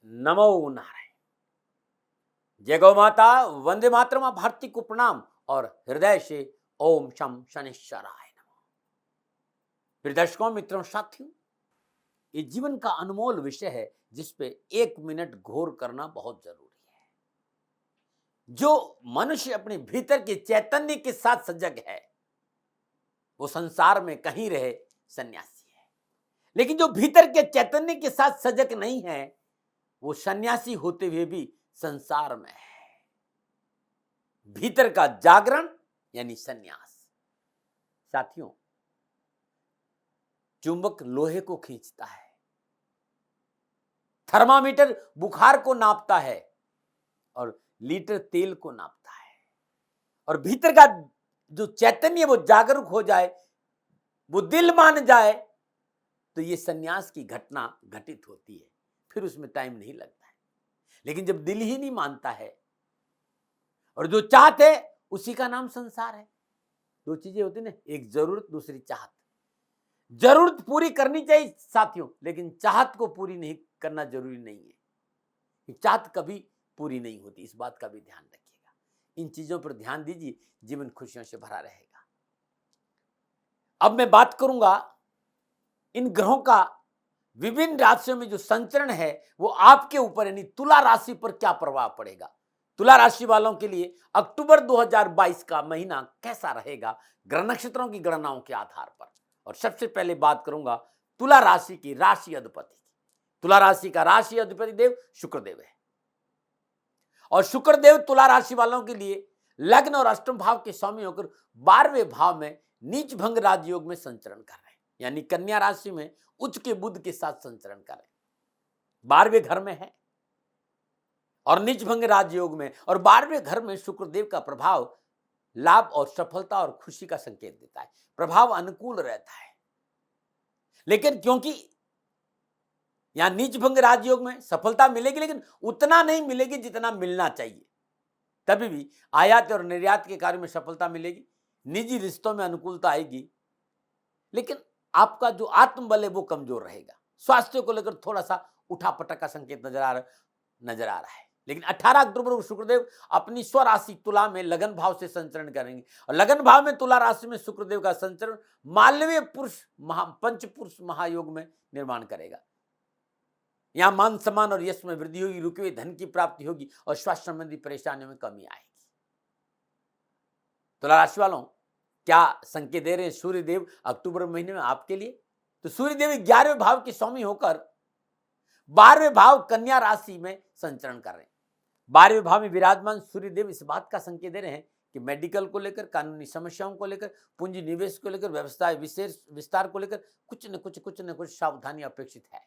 नमो नारायण। जय गौ माता, वंदे मातरम। आप भारती को प्रणाम और हृदय से ओम शम शनिश्चराय नमः। प्रिय दर्शकों, मित्रों, साथियों, ये जीवन का अनमोल विषय है जिस पे 1 मिनट घोर करना बहुत जरूरी है। जो मनुष्य अपने भीतर के चैतन्य के साथ सजग है वो संसार में कहीं रहे सन्यासी है, लेकिन जो भीतर के चैतन्य के साथ सजग नहीं है वो सन्यासी होते हुए भी संसार में है। भीतर का जागरण यानी सन्यास। साथियों, चुंबक लोहे को खींचता है, थर्मामीटर बुखार को नापता है और लीटर तेल को नापता है। और भीतर का जो चैतन्य वो जागरूक हो जाए, वो दिल मान जाए, तो ये सन्यास की घटना घटित होती है। फिर उसमें टाइम नहीं लगता है। लेकिन जब दिल ही नहीं मानता है और जो चाहत है उसी का नाम संसार है। दो चीजें होती ना, एक जरूरत, दूसरी चाहत। जरूरत पूरी करनी चाहिए साथियों, लेकिन चाहत को पूरी नहीं करना जरूरी नहीं है। चाहत कभी पूरी नहीं होती, इस बात का भी ध्यान रखिएगा। इन चीजों पर ध्यान दीजिए, जीवन खुशियों से भरा रहेगा। अब मैं बात करूंगा इन ग्रहों का विभिन्न राशियों में जो संचरण है वो आपके ऊपर यानी तुला राशि पर क्या प्रभाव पड़ेगा। तुला राशि वालों के लिए अक्टूबर 2022 का महीना कैसा रहेगा ग्रह नक्षत्रों की गणनाओं के आधार पर। और सबसे पहले बात करूंगा तुला राशि की राशि अधिपति की। तुला राशि का राशि अधिपति देव शुक्रदेव है और शुक्रदेव तुला राशि वालों के लिए लग्न और अष्टम भाव के स्वामी होकर 12वें भाव में नीच भंग राजयोग में संचरण कर रहे हैं, यानी कन्या राशि में उच्च के बुध के साथ संचरण कर रहे हैं। 12वें घर में है और नीच भंग राजयोग में, और 12वें घर में शुक्रदेव का प्रभाव लाभ और सफलता और खुशी का संकेत देता है। प्रभाव अनुकूल रहता है, लेकिन क्योंकि यहां नीच भंग राजयोग में सफलता मिलेगी, लेकिन उतना नहीं मिलेगी जितना मिलना चाहिए। तभी भी आयात और निर्यात के कार्य में सफलता मिलेगी, निजी रिश्तों में अनुकूलता आएगी, लेकिन आपका जो आत्मबल है वो कमजोर रहेगा। स्वास्थ्य को लेकर थोड़ा सा उठापटक का संकेत नजर आ रहा है। लेकिन 18 अक्टूबर को शुक्रदेव अपनी स्वराशि तुला में लगन भाव से संचरण करेंगे और लगन भाव में तुला राशि में शुक्रदेव का संचरण मालवीय पुरुष पंच पुरुष महायोग में निर्माण करेगा। यहां मान सम्मान और यश में वृद्धि होगी, रुके हुए धन की प्राप्ति होगी और स्वास्थ्य संबंधी परेशानियों में कमी आएगी। तुला राशि वालों, क्या संकेत दे रहे हैं सूर्यदेव अक्टूबर महीने में आपके लिए? तो सूर्यदेव 11वें भाव के स्वामी होकर 12वें भाव कन्या राशि में संचरण कर रहे हैं। 12वें भाव में विराजमान सूर्यदेव इस बात का संकेत दे रहे हैं कि मेडिकल को लेकर, कानूनी समस्याओं को लेकर, पूंजी निवेश को लेकर, व्यवसाय विशेष विस्तार को लेकर कुछ न कुछ सावधानी अपेक्षित है।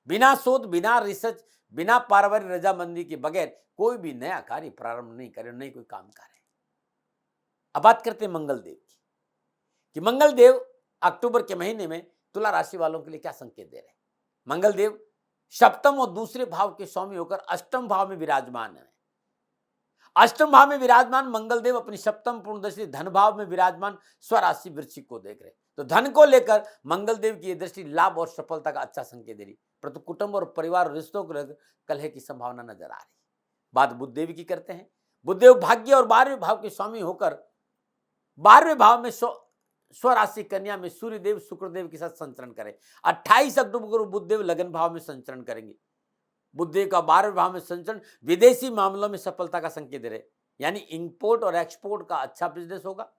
बिना शोध, बिना रिसर्च, बिना पारिवारिक रजामंदी के बगैर कोई भी नया कार्य प्रारंभ नहीं करें, नहीं कोई काम करें। अब बात करते हैं मंगलदेव की कि मंगलदेव अक्टूबर के महीने में तुला राशि वालों के लिए क्या संकेत दे रहे हैं। मंगलदेव सप्तम और दूसरे भाव के स्वामी होकर अष्टम भाव में विराजमान है। अष्टम भाव में विराजमान मंगलदेव अपनी सप्तम पूर्णदृष्टि धन भाव में विराजमान स्वराशि वृश्चिक को देख रहे, तो धन को लेकर मंगलदेव की यह दृष्टि लाभ और सफलता का अच्छा संकेत दे रही, परंतु कुटुंब और परिवार और रिश्तों को लेकर कलह की संभावना नजर आ रही। बात बुधदेव की करते हैं। बुधदेव भाग्य और 12वें भाव के स्वामी होकर 12वें भाव में स्वराशि कन्या में सूर्यदेव शुक्रदेव के साथ संचरण करें। 28 अक्टूबर को बुधदेव लगन भाव में संचरण करेंगे। बुधदेव का 12वें भाव में संचरण विदेशी मामलों में सफलता का संकेत दे रहे, यानी इंपोर्ट और एक्सपोर्ट का अच्छा बिजनेस होगा।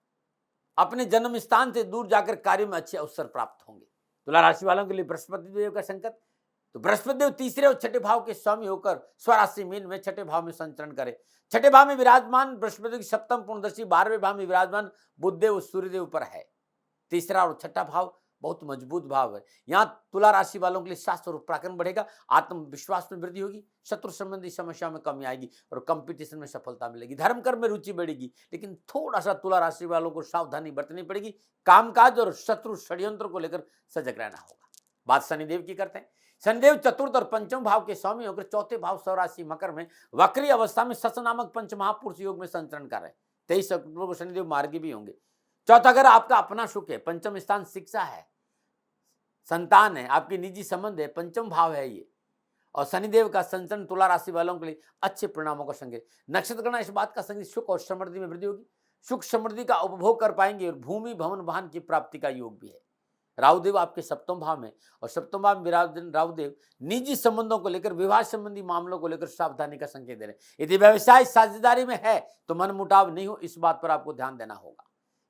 अपने जन्म स्थान से दूर जाकर कार्यों में अच्छे अवसर प्राप्त होंगे। तुला राशि वालों के लिए बृहस्पति देव का संकेत, तो बृहस्पति देव तीसरे और छठे भाव के स्वामी होकर स्वराशि मीन में छठे भाव में संचरण करे। छठे भाव में विराजमान बृहस्पति की सप्तम पूर्णदर्शी 12वें भाव में विराजमान बुधदेव सूर्यदेव पर है। तीसरा और छठा भाव बहुत मजबूत भाव है। यहाँ तुला राशि वालों के लिए शास्त्र और पराक्रम बढ़ेगा, आत्मविश्वास में वृद्धि होगी, शत्रु संबंधी समस्याओं में कमी आएगी और कंपटीशन में सफलता मिलेगी। धर्म कर्म में रुचि बढ़ेगी, लेकिन थोड़ा सा तुला राशि वालों को सावधानी बरतनी पड़ेगी। कामकाज और शत्रु षड्यंत्र को लेकर सजग रहना होगा। बात शनिदेव की करते हैं। शनिदेव चतुर्थ और पंचम भाव के स्वामी होकर चौथे भाव स्वराशि मकर में वक्री अवस्था में सस नामक पंच महापुरुष योग में संचरण कर रहे हैं। 23 अक्टूबर को शनिदेव मार्गी भी होंगे। चौथा घर आपका अपना सुख है, पंचम स्थान शिक्षा है, संतान है, आपके निजी संबंध है, पंचम भाव है ये। और शनिदेव का संचरण तुला राशि वालों के लिए अच्छे परिणामों का संकेत। नक्षत्र गणना इस बात का संकेत सुख और समृद्धि में वृद्धि होगी, सुख समृद्धि का उपभोग कर पाएंगे और भूमि भवन वाहन की प्राप्ति का योग भी है। राहुदेव आपके सप्तम भाव में और सप्तम भाव में विराजमान राहुदेव निजी संबंधों को लेकर, विवाह संबंधी मामलों को लेकर सावधानी का संकेत दे रहे हैं। यदि व्यवसाय साझेदारी में है तो मनमुटाव नहीं हो, इस बात पर आपको ध्यान देना होगा।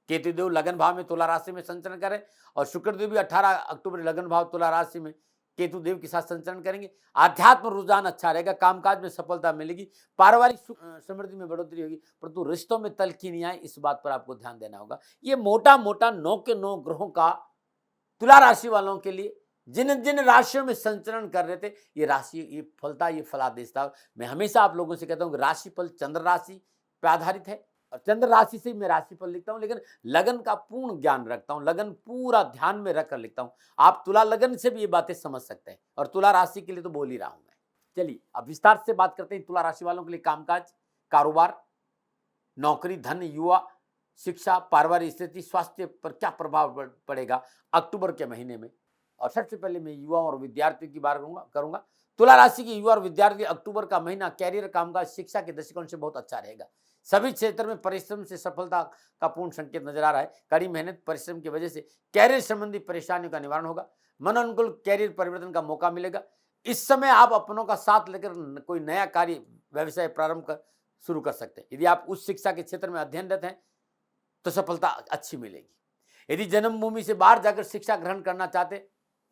केतुदेव लगन भाव में तुला राशि में संचरण करें और शुक्रदेव भी 18 अक्टूबर लगन भाव तुला राशि में केतुदेव के साथ संचरण करेंगे। आध्यात्म रुझान अच्छा रहेगा, कामकाज में सफलता मिलेगी, पारिवारिक समृद्धि में बढ़ोतरी होगी, परंतु रिश्तों में तल्खी नहीं आए, इस बात पर आपको ध्यान देना होगा। ये मोटा मोटा 9 के 9 ग्रहों का तुला राशि वालों के लिए जिन जिन राशियों में संचरण कर रहे थे, ये राशि, ये फलता, ये फलादेश था। मैं हमेशा आप लोगों से कहता हूँ कि राशिफल चंद्र राशि पर आधारित है और चंद्र राशि से मैं राशिफल लिखता हूं, लेकिन लगन का पूर्ण ज्ञान रखता हूं, लगन पूरा ध्यान में रखकर लिखता हूं। आप तुला लगन से भी ये बातें समझ सकते हैं और तुला राशि के लिए तो बोल ही रहा हूं मैं। चलिए अब विस्तार से बात करते हैं तुला राशि वालों के लिए कामकाज, कारोबार, नौकरी, धन, युवा, शिक्षा, पारिवारिक स्थिति, स्वास्थ्य पर क्या प्रभाव पड़ेगा अक्टूबर के महीने में। और सबसे पहले मैं युवा और विद्यार्थियों की बात करूंगा। तुला राशि के युवा और विद्यार्थी, अक्टूबर का महीना कैरियर, कामकाज, शिक्षा के दृष्टिकोण से बहुत अच्छा रहेगा। सभी क्षेत्र में परिश्रम से सफलता का पूर्ण संकेत नजर आ रहा है। कड़ी मेहनत परिश्रम की वजह से कैरियर संबंधी परेशानियों का निवारण होगा, मन अनुकूल कैरियर परिवर्तन का मौका मिलेगा। इस समय आप अपनों का साथ लेकर कोई नया कार्य, व्यवसाय प्रारंभ कर शुरू कर सकते हैं। यदि आप उच्च शिक्षा के क्षेत्र में अध्ययनरत हैं तो सफलता अच्छी मिलेगी। यदि जन्मभूमि से बाहर जाकर शिक्षा ग्रहण करना चाहते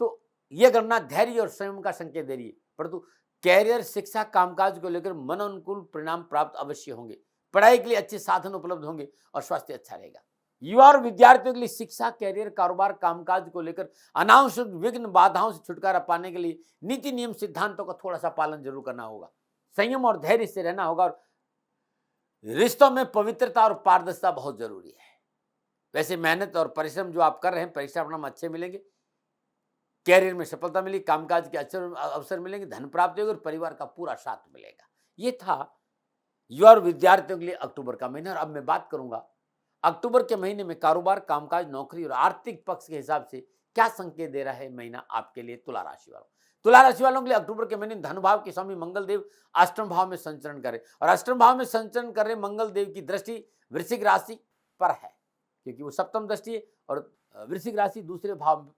तो यह गणना धैर्य और संयम का संकेत दे रही है, परंतु कैरियर, शिक्षा, कामकाज को लेकर मन अनुकूल परिणाम प्राप्त अवश्य होंगे। पढ़ाई के लिए अच्छे साधन उपलब्ध होंगे और स्वास्थ्य अच्छा रहेगा। युवा और विद्यार्थियों के लिए शिक्षा, कैरियर, कारोबार, कामकाज को लेकर अनावश्यक विघ्न बाधाओं से छुटकारा पाने के लिए नीति नियम सिद्धांतों का थोड़ा सा पालन जरूर करना होगा। संयम और धैर्य से रहना होगा और रिश्तों में पवित्रता और पारदर्शिता बहुत जरूरी है। वैसे मेहनत और परिश्रम जो आप कर रहे हैं, परीक्षा परिणाम अच्छे मिलेंगे, कैरियर में सफलता मिलेगी, कामकाज के अच्छे अवसर मिलेंगे, धन प्राप्ति होगी और परिवार का पूरा साथ मिलेगा। ये था युवा और विद्यार्थियों के लिए अक्टूबर का महीना। और अब मैं बात करूंगा अक्टूबर के महीने में कारोबार, कामकाज, नौकरी और आर्थिक पक्ष के हिसाब से क्या संकेत दे रहा है महीना आपके लिए तुला राशि वालों। तुला राशि वालों के लिए अक्टूबर के महीने धन भाव के स्वामी मंगल देव अष्टम भाव में संचरण करें और अष्टम भाव में संचरण कर रहे मंगल देव की दृष्टि वृश्चिक राशि पर है, क्योंकि वो सप्तम दृष्टि है और वृश्चिक राशि दूसरे भाव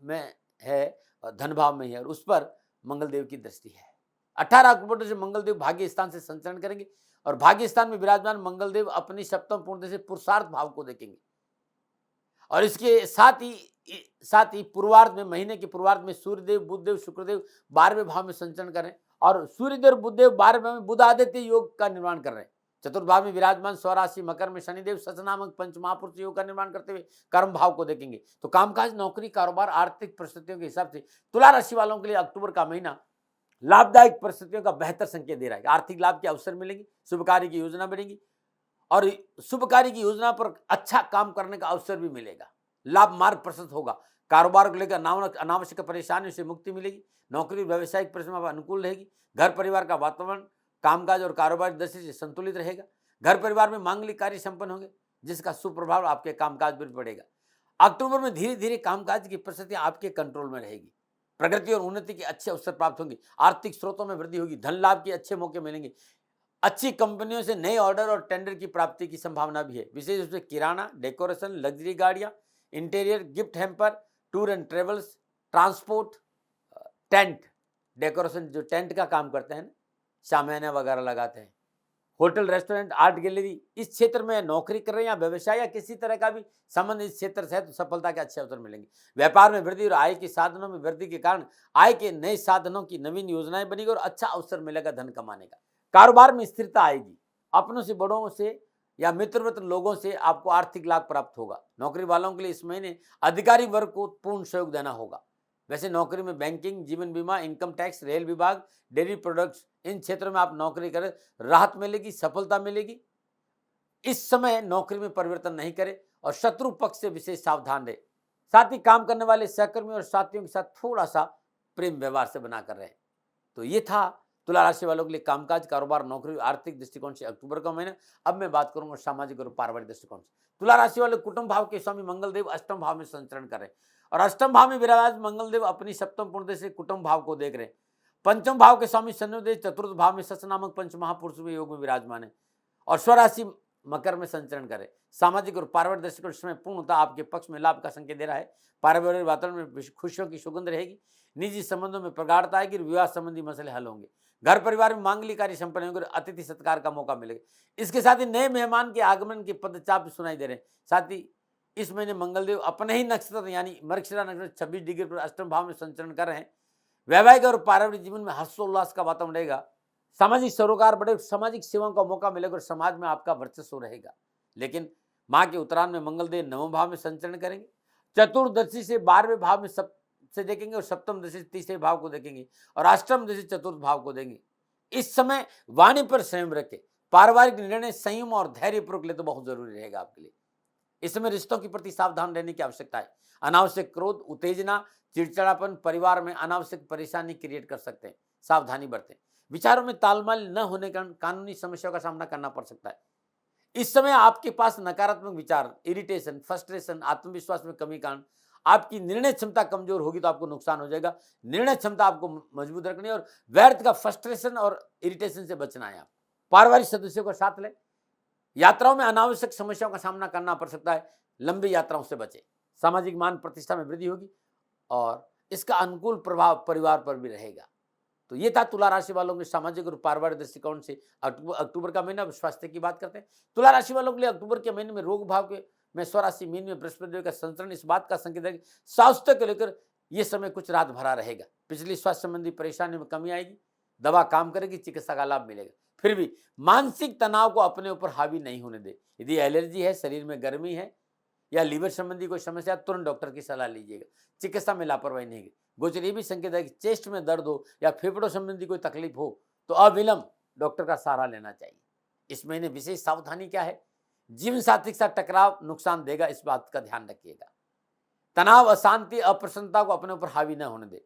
में है और धन भाव में है और उस पर मंगल देव की दृष्टि है। 18 अक्टूबर से मंगल देव भाग्य स्थान से संचरण करेंगे और भाग्य स्थान में विराजमान मंगल देव अपनी सप्तम पूर्ण से पुरुषार्थ भाव को देखेंगे और इसके साथ ही पूर्वार्ध में, महीने के पूर्वार्ध में सूर्यदेव, बुधदेव, शुक्रदेव 12वें भाव में संचरण करें और सूर्यदेव और बुधदेव 12वें भाव में बुध आदित्य योग का निर्माण कर रहे हैं। चतुर्थ भाव में विराजमान स्वराशि मकर में शनिदेव सच नामक पंच महापुरुष योग का निर्माण करते हुए कर्म भाव को देखेंगे। तो कामकाज, नौकरी, कारोबार, आर्थिक परिस्थितियों के हिसाब से तुला राशि वालों के लिए अक्टूबर का महीना लाभदायक परिस्थितियों का बेहतर संकेत दे रहा है। आर्थिक लाभ के अवसर मिलेंगे, शुभ कार्य की योजना बढ़ेगी और शुभ कार्य की योजना पर अच्छा काम करने का अवसर भी मिलेगा। लाभ मार्ग प्रशस्त होगा। कारोबार को लेकर अनावश्यक परेशानियों से मुक्ति मिलेगी। नौकरी, व्यावसायिक परिश्रम अनुकूल रहेगी। घर परिवार का वातावरण कामकाज और कारोबार दृष्टि से संतुलित रहेगा। घर परिवार में मांगलिक कार्य संपन्न होंगे जिसका सुप्रभाव आपके कामकाज पर पड़ेगा। अक्टूबर में धीरे धीरे कामकाज की परिस्थितियां आपके कंट्रोल में रहेगी। प्रगति और उन्नति के अच्छे अवसर प्राप्त होंगे। आर्थिक स्रोतों में वृद्धि होगी। धन लाभ के अच्छे मौके मिलेंगे। अच्छी कंपनियों से नए ऑर्डर और टेंडर की प्राप्ति की संभावना भी है। विशेष रूप से किराना, डेकोरेशन, लग्जरी गाड़ियां, interior, gift hamper, tour and travels, transport, tent decoration, जो टेंट का काम करते हैं, शामियाना वगैरह लगाते हैं, होटल, रेस्टोरेंट, आर्ट गैलरी, इस क्षेत्र में नौकरी कर रहे हैं या व्यवसाय या किसी तरह का भी संबंध इस क्षेत्र से है तो सफलता के अच्छे अवसर मिलेंगे। व्यापार में वृद्धि और आय के साधनों में वृद्धि के कारण आय के नए साधनों की नवीन योजनाएं बनेगी और अच्छा अवसर मिलेगा धन कमाने का। कारोबार में स्थिरता आएगी। अपनों से, बड़ों से या मित्र लोगों से आपको आर्थिक लाभ प्राप्त होगा। नौकरी वालों के लिए इस महीने अधिकारी वर्ग को पूर्ण सहयोग देना होगा। वैसे नौकरी में बैंकिंग, जीवन बीमा, इनकम टैक्स, रेल विभाग, डेयरी प्रोडक्ट्स, इन क्षेत्रों में आप नौकरी करें, राहत मिलेगी, सफलता मिलेगी। इस समय नौकरी में परिवर्तन नहीं करें और शत्रु पक्ष से विशेष सावधान रहे। साथ ही काम करने वाले सहकर्मियों और साथियों के साथ थोड़ा सा प्रेम व्यवहार से बनाकर रहे। तो ये था तुला राशि वालों के लिए कामकाज, कारोबार, नौकरी, आर्थिक दृष्टिकोण से अक्टूबर का महीना। अब मैं बात करूंगा सामाजिक और पारिवारिक दृष्टिकोण से। तुला राशि वाले कुटुंब भाव के स्वामी मंगल देव अष्टम भाव में संचरण करें और अष्टम भाव में विराज मंगल देव अपनी सप्तम पूर्ण से कुटुंब भाव को देख रहे हैं। पंचम भाव के स्वामी शनिदेव चतुर्थ भाव में सच नामक पंच महापुरुष में योग में विराजमान है और स्वराशि मकर में संचरण करे। सामाजिक और पारिवारिक दृष्टिकोण समय पूर्णतः आपके पक्ष में लाभ का संकेत दे रहा है। पारिवारिक वातावरण में खुशियों की सुगंध रहेगी। निजी संबंधों में प्रगाढ़ता आएगी। विवाह संबंधी मसले हल होंगे। घर परिवार में मांगलिक कार्य संपन्न होंगे और अतिथि सत्कार का मौका मिलेगा। इसके साथ ही नए मेहमान के आगमन के पदचाप भी सुनाई दे रहे हैं। साथ ही इस महीने मंगलदेव अपने ही नक्षत्र यानी मृगशिरा नक्षत्र 26 डिग्री पर अष्टम भाव में संचरण कर रहे हैं। वैवाहिक और पारिवारिक जीवन में हर्षोल्लास का वातावरण रहेगा। सामाजिक सरोकार बढ़े, सामाजिक सेवाओं का मौका मिलेगा और समाज में आपका वर्चस्व रहेगा। लेकिन माह के उत्तरायण में मंगलदेव नवम भाव में संचरण करेंगे। चतुर्दशी से 12वें भाव में से देखेंगे और सप्तम दशा से तीसरे भाव को देखेंगे और अष्टम दशा चतुर्थ भाव को देंगे। इस समय वाणी पर संयम रखे। पारिवारिक निर्णय संयम और धैर्यपूर्वक ले तो बहुत जरूरी रहेगा आपके लिए। इस समय रिश्तों के प्रति सावधान रहने की आवश्यकता है। अनावश्यक क्रोध, उत्तेजना, चिड़चिड़ापन परिवार में अनावश्यक परेशानी क्रिएट कर सकते हैं। सावधानी बरतें। विचारों में तालमेल न होने के कारण कानूनी समस्याओं का सामना करना पड़ सकता है। इस समय आपके पास नकारात्मक विचार, इरिटेशन, फ्रस्ट्रेशन, आत्मविश्वास में कमी कारण आपकी निर्णय क्षमता कमजोर होगी तो आपको नुकसान हो जाएगा। निर्णय क्षमता आपको मजबूत रखनी है और व्यर्थ का फ्रस्ट्रेशन और इरिटेशन से बचना है। आप पारिवारिक सदस्यों को साथ लें। यात्राओं में अनावश्यक समस्याओं का सामना करना पड़ सकता है। लंबी यात्राओं से बचें। सामाजिक मान प्रतिष्ठा में वृद्धि होगी और इसका अनुकूल प्रभाव परिवार पर भी रहेगा। तो ये था तुला राशि वालों के सामाजिक और पारिवारिक दृष्टिकोण से अक्टूबर का महीना। स्वास्थ्य की बात करते हैं। तुला राशि वालों के लिए अक्टूबर के महीने में रोग भाव के में स्वराशि मीन में बृहस्पति का संचरण इस बात का संकेत है कि स्वास्थ्य को लेकर यह समय कुछ रात भरा रहेगा। पिछली स्वास्थ्य संबंधी परेशानियों में कमी आएगी। दवा काम करेगी, चिकित्सा का लाभ मिलेगा। फिर भी मानसिक तनाव को अपने ऊपर हावी नहीं होने दे। यदि एलर्जी है, शरीर में गर्मी है या लीवर संबंधी कोई समस्या, तुरंत डॉक्टर की सलाह लीजिएगा। चिकित्सा में लापरवाही नहीं है। गोचर ये भी संकेत है कि चेस्ट में दर्द हो या फेफड़ों संबंधी कोई तकलीफ हो तो अविलंब डॉक्टर का सहारा लेना चाहिए। इस महीने विशेष सावधानी क्या है? जीवन साथी के साथ टकराव नुकसान देगा, इस बात का ध्यान रखिएगा। तनाव, अशांति, अप्रसन्नता को अपने ऊपर हावी न होने दे।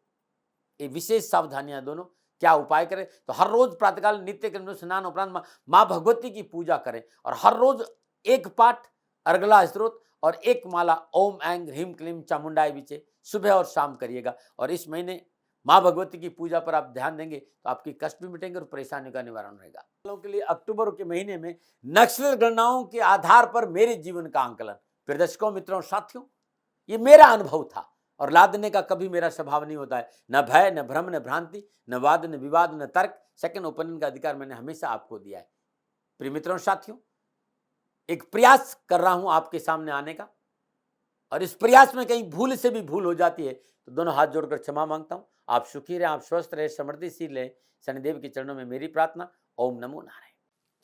ये विशेष सावधानियां दोनों। क्या उपाय करें? तो हर रोज प्रातःकाल नित्य कर्म स्नान उपरांत माँ भगवती की पूजा करें और हर रोज एक पाठ अर्गला स्त्रोत और एक माला ओम ऐं ह्रीम क्लीम चामुंडाय विचे सुबह और शाम करिएगा। और इस महीने माँ भगवती की पूजा पर आप ध्यान देंगे तो आपकी कष्ट भी मिटेंगे और परेशानियों का निवारण रहेगा। लोगों के लिए अक्टूबर के महीने में नक्षत्र गणनाओं के आधार पर मेरे जीवन का आंकलन। प्रिय दर्शकों, मित्रों, साथियों, ये मेरा अनुभव था और लादने का कभी मेरा स्वभाव नहीं होता है। न भय, न भ्रम, न भ्रांति, न वाद, न विवाद, न तर्क। सेकंड ओपिनियन का अधिकार मैंने हमेशा आपको दिया है। प्रिय मित्रों, साथियों, एक प्रयास कर रहा हूं आपके सामने आने का और इस प्रयास में कहीं भूल से भी भूल हो जाती है तो दोनों हाथ जोड़कर क्षमा मांगता हूं। आप सुखी रहे, आप स्वस्थ रहे, समृद्धिशील रहे। शनिदेव के चरणों में मेरी प्रार्थना। ओम नमो नारायण।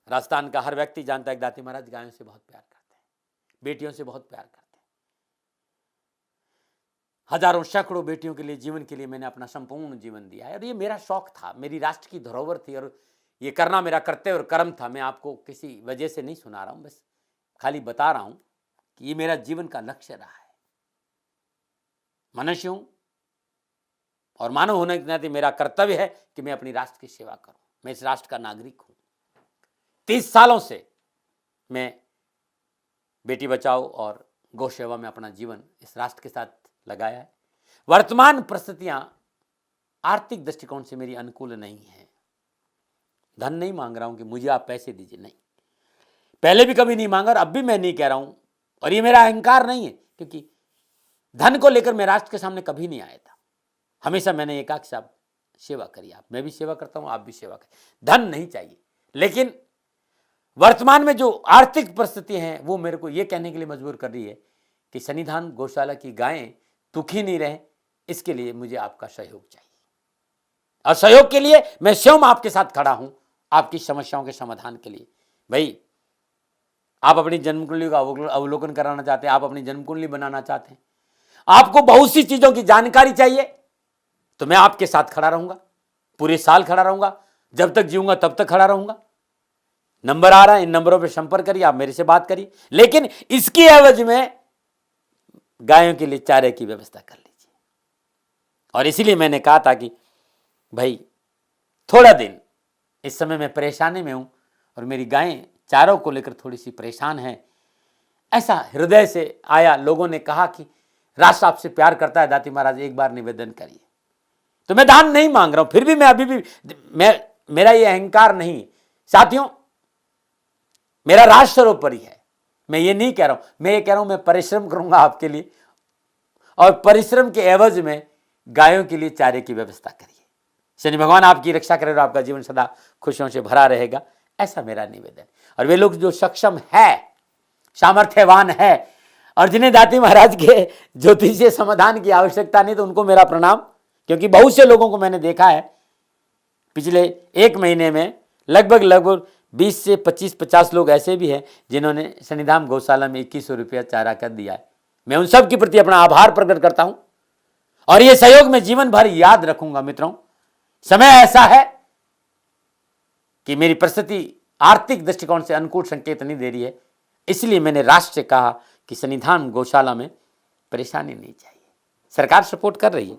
राजस्थान का हर व्यक्ति जानता है कि दाती महाराज गायों से बहुत प्यार करते हैं, बेटियों से बहुत प्यार करते हैं। हजारों सैकड़ों बेटियों के लिए, जीवन के लिए मैंने अपना संपूर्ण जीवन दिया है और ये मेरा शौक था, मेरी राष्ट्र की धरोहर थी और ये करना मेरा कर्तव्य और कर्म था। मैं आपको किसी वजह से नहीं सुना रहा हूं, बस खाली बता रहा हूं कि ये मेरा जीवन का लक्ष्य रहा है। मनुष्य हूं और मानव होने के नाते मेरा कर्तव्य है कि मैं अपनी राष्ट्र की सेवा करूं। मैं इस राष्ट्र का नागरिक हूं। 30 सालों से मैं बेटी बचाओ और गौ सेवा में अपना जीवन इस राष्ट्र के साथ लगाया है। वर्तमान परिस्थितियां आर्थिक दृष्टिकोण से मेरी अनुकूल नहीं है। धन नहीं मांग रहा हूं कि मुझे आप पैसे दीजिए, नहीं। पहले भी कभी नहीं मांगा और अब भी मैं नहीं कह रहा हूं और ये मेरा अहंकार नहीं है, क्योंकि धन को लेकर मैं राष्ट्र के सामने कभी नहीं आया था। हमेशा मैंने एक आख साहब सेवा करी। आप, मैं भी सेवा करता हूं, आप भी सेवा करें। धन नहीं चाहिए, लेकिन वर्तमान में जो आर्थिक परिस्थिति हैं वो मेरे को ये कहने के लिए मजबूर कर रही है कि सन्निधान गौशाला की गायें दुखी नहीं रहे, इसके लिए मुझे आपका सहयोग चाहिए। और सहयोग के लिए मैं स्वयं आपके साथ खड़ा हूं, आपकी समस्याओं के समाधान के लिए। भाई, आप अपनी जन्म कुंडली का अवलोकन कराना चाहते हैं, आप अपनी जन्म कुंडली बनाना चाहते हैं, आपको बहुत सी चीजों की जानकारी चाहिए, तो मैं आपके साथ खड़ा रहूंगा। पूरे साल खड़ा रहूंगा, जब तक जीऊंगा तब तक खड़ा रहूंगा। नंबर आ रहा है, इन नंबरों पर संपर्क करिए, आप मेरे से बात करिए, लेकिन इसकी एवज में गायों के लिए चारे की व्यवस्था कर लीजिए। और इसीलिए मैंने कहा था कि भाई थोड़ा दिन, इस समय मैं परेशानी में हूं और मेरी गायें चारों को लेकर थोड़ी सी परेशान हैं। ऐसा हृदय से आया। लोगों ने कहा कि राष्ट्र आपसे प्यार करता है दाती महाराज, एक बार निवेदन करिए। तो मैं दान नहीं मांग रहा हूं, फिर भी मैं अभी भी मेरा ये अहंकार नहीं साथियों, मेरा राज सर्वोपरि है। मैं ये नहीं कह रहा हूं, मैं ये कह रहा हूं मैं परिश्रम करूंगा आपके लिए, और परिश्रम के एवज में गायों के लिए चारे की व्यवस्था करिए। शनि भगवान आपकी रक्षा करे और आपका जीवन सदा खुशियों से भरा रहेगा, ऐसा मेरा निवेदन। और वे लोग जो सक्षम है, सामर्थ्यवान है, और जिन्हें दाती महाराज के ज्योतिषीय समाधान की आवश्यकता नहीं, तो उनको मेरा प्रणाम, क्योंकि बहुत से लोगों को मैंने देखा है पिछले एक महीने में लगभग 20 से 25-50 लोग ऐसे भी हैं जिन्होंने शनिधाम गौशाला में 2100 रुपया चारा कर दिया है। मैं उन सब के प्रति अपना आभार प्रकट करता हूं, और यह सहयोग मैं जीवन भर याद रखूंगा। मित्रों, समय ऐसा है कि मेरी परिस्थिति आर्थिक दृष्टिकोण से अनुकूल संकेत नहीं दे रही है, इसलिए मैंने राष्ट्र से कहा कि शनिधाम गौशाला में परेशानी नहीं चाहिए। सरकार सपोर्ट कर रही है,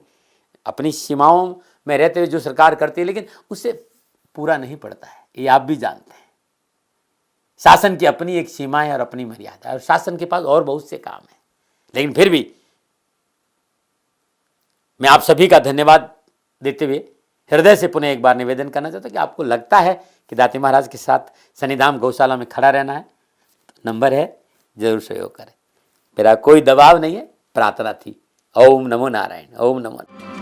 अपनी सीमाओं में रहते हुए जो सरकार करती है, लेकिन उससे पूरा नहीं पड़ता है, ये आप भी जानते हैं। शासन की अपनी एक सीमा है और अपनी मर्यादा है, और शासन के पास और बहुत से काम है। लेकिन फिर भी मैं आप सभी का धन्यवाद देते हुए हृदय से पुनः एक बार निवेदन करना चाहता हूं कि आपको लगता है कि दाती महाराज के साथ शनिधाम गौशाला में खड़ा रहना है, तो नंबर है, जरूर सहयोग करें। मेरा कोई दबाव नहीं है, प्रार्थना थी। ओम नमो नारायण, ओम नमो।